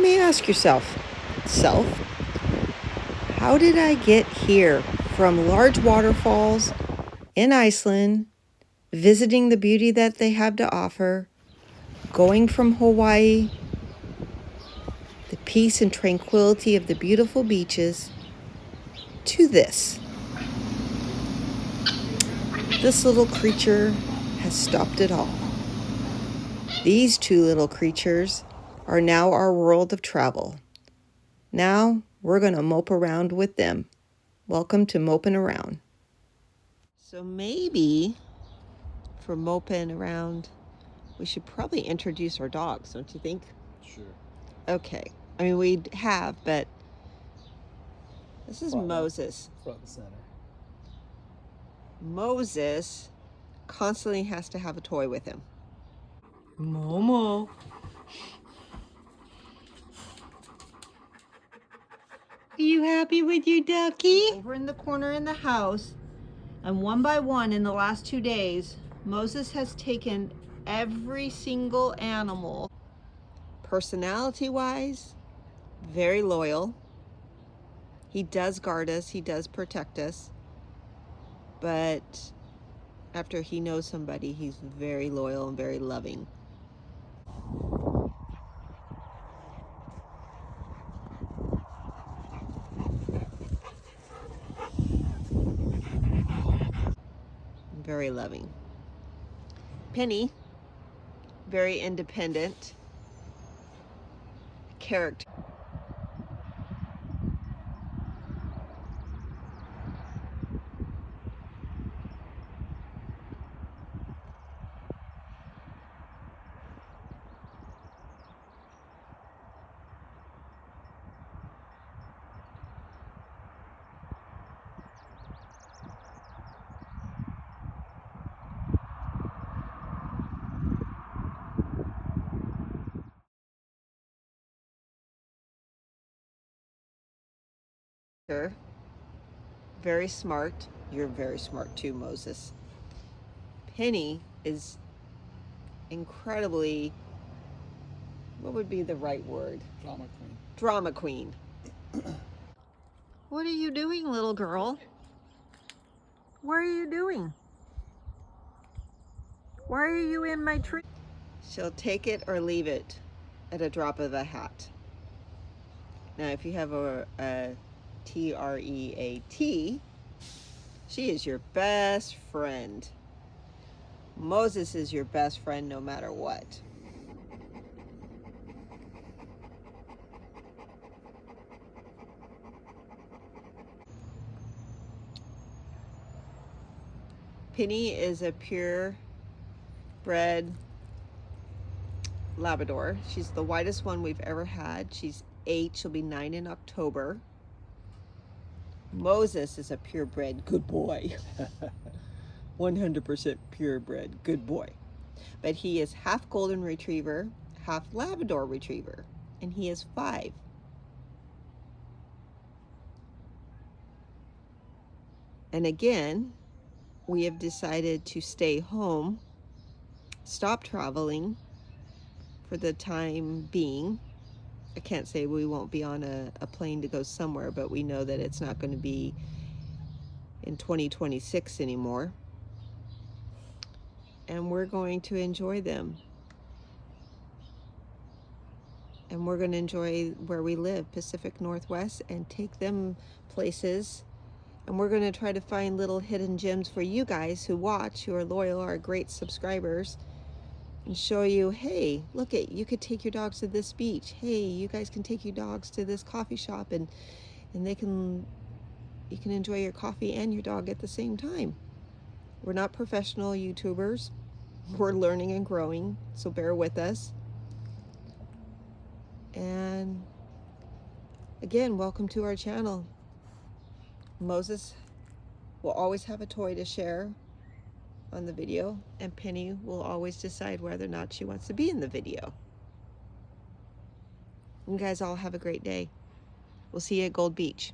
may ask yourself, how did I get here from large waterfalls in Iceland, visiting the beauty that they have to offer, going from Hawaii, the peace and tranquility of the beautiful beaches, to this? This little creature has stopped it all. These two little creatures are now our world of travel. Now we're going to mope around with them. Welcome to Moping Around. So maybe for moping around, we should probably introduce our dogs, don't you think? Sure. Okay. I mean, we have, but this is Moses. Front and center. Moses constantly has to have a toy with him. Momo. Are you happy with your ducky? Over in the corner in the house, and one by one in the last 2 days, Moses has taken every single animal. Personality-wise, very loyal. He does guard us, he does protect us, but after he knows somebody, he's very loyal and very loving. Very loving. Penny, very independent character. Very smart. You're very smart too, Moses. Penny is incredibly, what would be the right word? Drama queen. Drama queen. What are you doing, little girl? What are you doing? Why are you in my tree? She'll take it or leave it at a drop of a hat. Now, if you have a T-R-E-A-T, she is your best friend. Moses is your best friend no matter what. Penny is a purebred Labrador. She's the whitest one we've ever had. She's 8. She'll be 9 in October. Moses is a purebred good boy. 100% purebred good boy. But he is half golden retriever, half Labrador retriever, and he is 5. And again, we have decided to stay home, stop traveling for the time being. I can't say we won't be on a plane to go somewhere, but we know that it's not going to be in 2026 anymore. And we're going to enjoy them. And we're going to enjoy where we live, Pacific Northwest, and take them places. And we're going to try to find little hidden gems for you guys who watch, who are loyal, are great subscribers, and show you, hey, look it, you could take your dogs to this beach. Hey, you guys can take your dogs to this coffee shop, and you can enjoy your coffee and your dog at the same time. We're not professional YouTubers. We're learning and growing, so bear with us. And again, welcome to our channel. Moses will always have a toy to share on the video, and Penny will always decide whether or not she wants to be in the video. You guys all have a great day. We'll see you at Gold Beach.